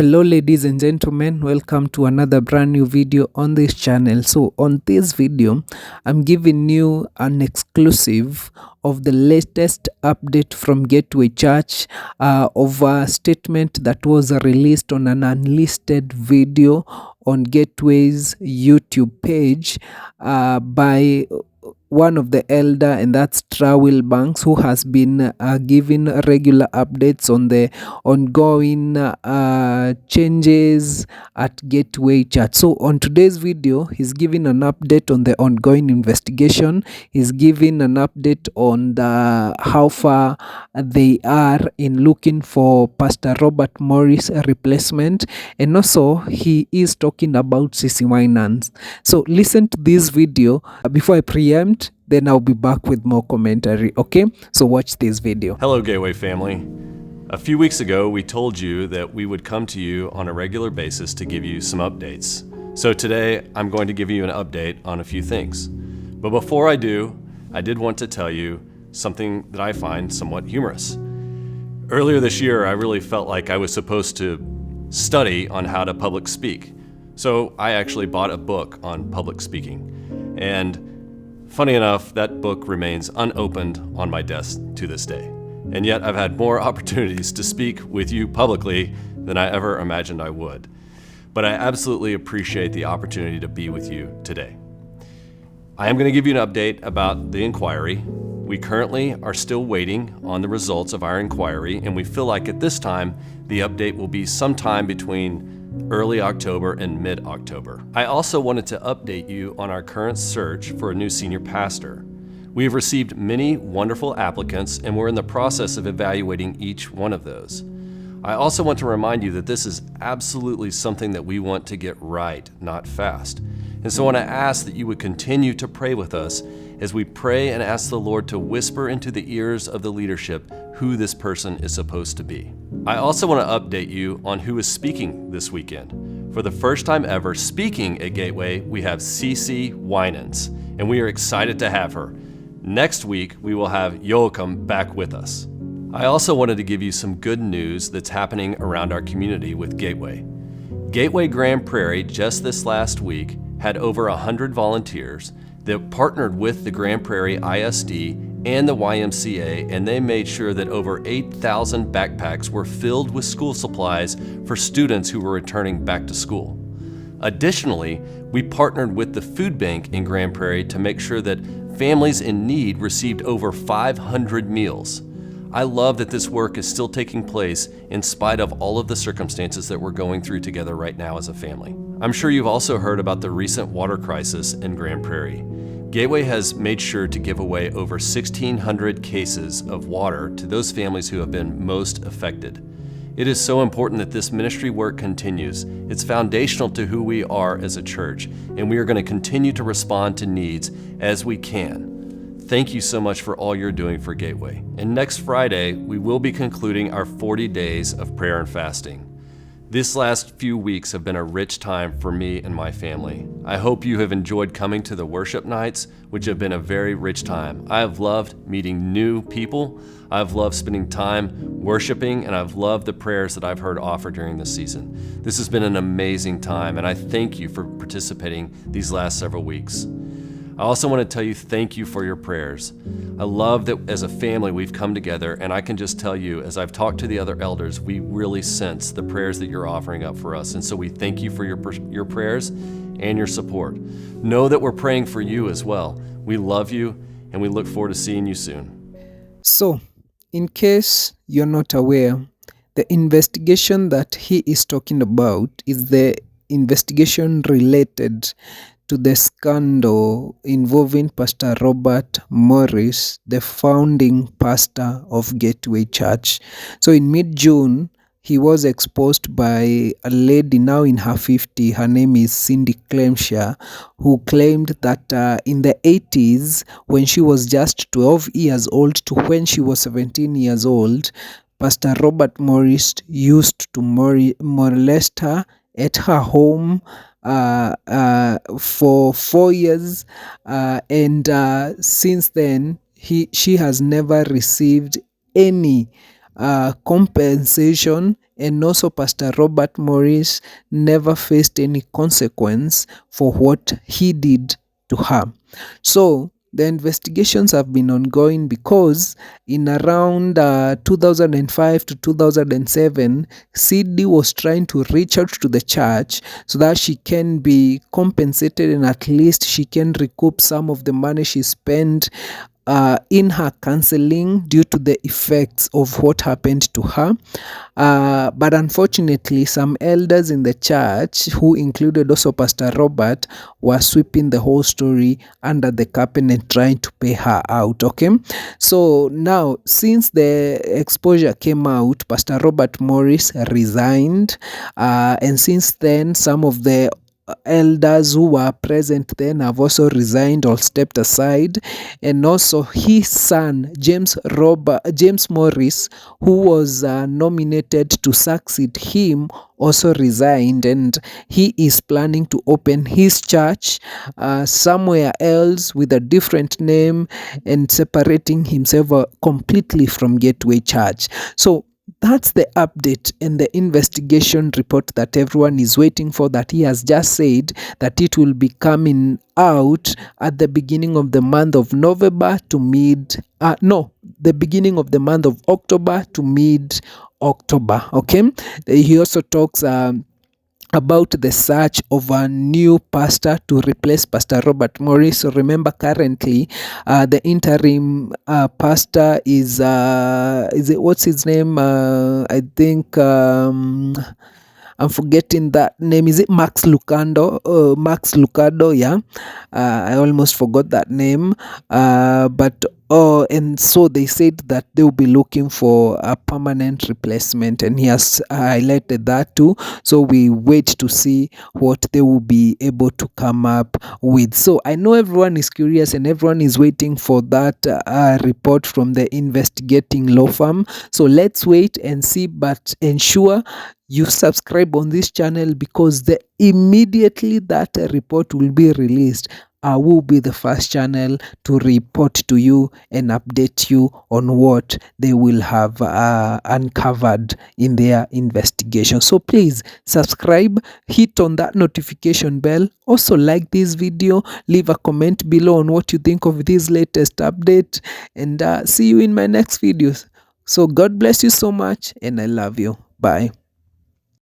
Hello ladies and gentlemen, welcome to another brand new video on this channel. So on this video I'm giving you an exclusive of the latest update from Gateway Church of a statement that was released on an unlisted video on Gateway's YouTube page by one of the elder, and that's Trawil Banks, who has been giving regular updates on the ongoing changes at Gateway Church. So on today's video, he's giving an update on the ongoing investigation. He's giving an update on how far they are in looking for Pastor Robert Morris' replacement, and also he is talking about CC Winans. So listen to this video before I preempt, then I'll be back with more commentary. Okay, so watch this video. Hello, Gateway family. A few weeks ago, we told you that we would come to you on a regular basis to give you some updates. So today, I'm going to give you an update on a few things. But before I do, I did want to tell you something that I find somewhat humorous. Earlier this year, I really felt like I was supposed to study on how to public speak. So I actually bought a book on public speaking. And funny enough, that book remains unopened on my desk to this day. And yet I've had more opportunities to speak with you publicly than I ever imagined I would. But I absolutely appreciate the opportunity to be with you today. I am going to give you an update about the inquiry. We currently are still waiting on the results of our inquiry, and we feel like at this time, the update will be sometime between early October and mid-October. I also wanted to update you on our current search for a new senior pastor. We have received many wonderful applicants, and we're in the process of evaluating each one of those. I also want to remind you that this is absolutely something that we want to get right, not fast. And so I want to ask that you would continue to pray with us as we pray and ask the Lord to whisper into the ears of the leadership who this person is supposed to be. I also want to update you on who is speaking this weekend. For the first time ever speaking at Gateway, we have CC Winans, and we are excited to have her. Next week, we will have Joachim back with us. I also wanted to give you some good news that's happening around our community with Gateway. Gateway Grand Prairie just this last week had over 100 volunteers that partnered with the Grand Prairie ISD and the YMCA, and they made sure that over 8,000 backpacks were filled with school supplies for students who were returning back to school. Additionally, we partnered with the food bank in Grand Prairie to make sure that families in need received over 500 meals. I love that this work is still taking place in spite of all of the circumstances that we're going through together right now as a family. I'm sure you've also heard about the recent water crisis in Grand Prairie. Gateway has made sure to give away over 1,600 cases of water to those families who have been most affected. It is so important that this ministry work continues. It's foundational to who we are as a church, and we are going to continue to respond to needs as we can. Thank you so much for all you're doing for Gateway. And next Friday, we will be concluding our 40 days of prayer and fasting. This last few weeks have been a rich time for me and my family. I hope you have enjoyed coming to the worship nights, which have been a very rich time. I have loved meeting new people. I've loved spending time worshiping, and I've loved the prayers that I've heard offered during this season. This has been an amazing time, and I thank you for participating these last several weeks. I also want to tell you thank you for your prayers. I love that as a family we've come together, and I can just tell you, as I've talked to the other elders, we really sense the prayers that you're offering up for us. And so we thank you for your prayers and your support. Know that we're praying for you as well. We love you, and we look forward to seeing you soon. So, in case you're not aware, the investigation that he is talking about is the investigation related to the scandal involving Pastor Robert Morris, the founding pastor of Gateway Church. So in mid-June, he was exposed by a lady now in her 50s. Her name is Cindy Clemshire, who claimed that in the 80s, when she was just 12 years old to when she was 17 years old, Pastor Robert Morris used to molest her at her home for 4 years, and since then she has never received any compensation and also Pastor Robert Morris never faced any consequence for what he did to her. So the investigations have been ongoing because in around 2005 to 2007, CD was trying to reach out to the church so that she can be compensated and at least she can recoup some of the money she spent in her counseling due to the effects of what happened to her. But unfortunately, some elders in the church, who included also Pastor Robert, were sweeping the whole story under the carpet and trying to pay her out. Okay, so now since the exposure came out, Pastor Robert Morris resigned, and since then, some of the elders who were present then have also resigned or stepped aside, and also his son James Morris, who was nominated to succeed him, also resigned, and he is planning to open his church somewhere else with a different name and separating himself completely from Gateway Church. So that's the update and the investigation report that everyone is waiting for, that he has just said that it will be coming out at the beginning of the month of November to the beginning of the month of October to mid October. Okay, he also talks about the search of a new pastor to replace Pastor Robert Morris. So remember, currently the interim pastor is it, what's his name? I think I'm forgetting that name. Is it Max Lucado? Max Lucado, yeah. I almost forgot that name. And so they said that they will be looking for a permanent replacement, and he has highlighted that too. So we wait to see what they will be able to come up with. So I know everyone is curious and everyone is waiting for that report from the investigating law firm. So let's wait and see, but ensure you subscribe on this channel, because immediately that report will be released, I will be the first channel to report to you and update you on what they will have uncovered in their investigation. So please subscribe, hit on that notification bell, also like this video, leave a comment below on what you think of this latest update, and see you in my next videos. So God bless you so much, and I love you. Bye.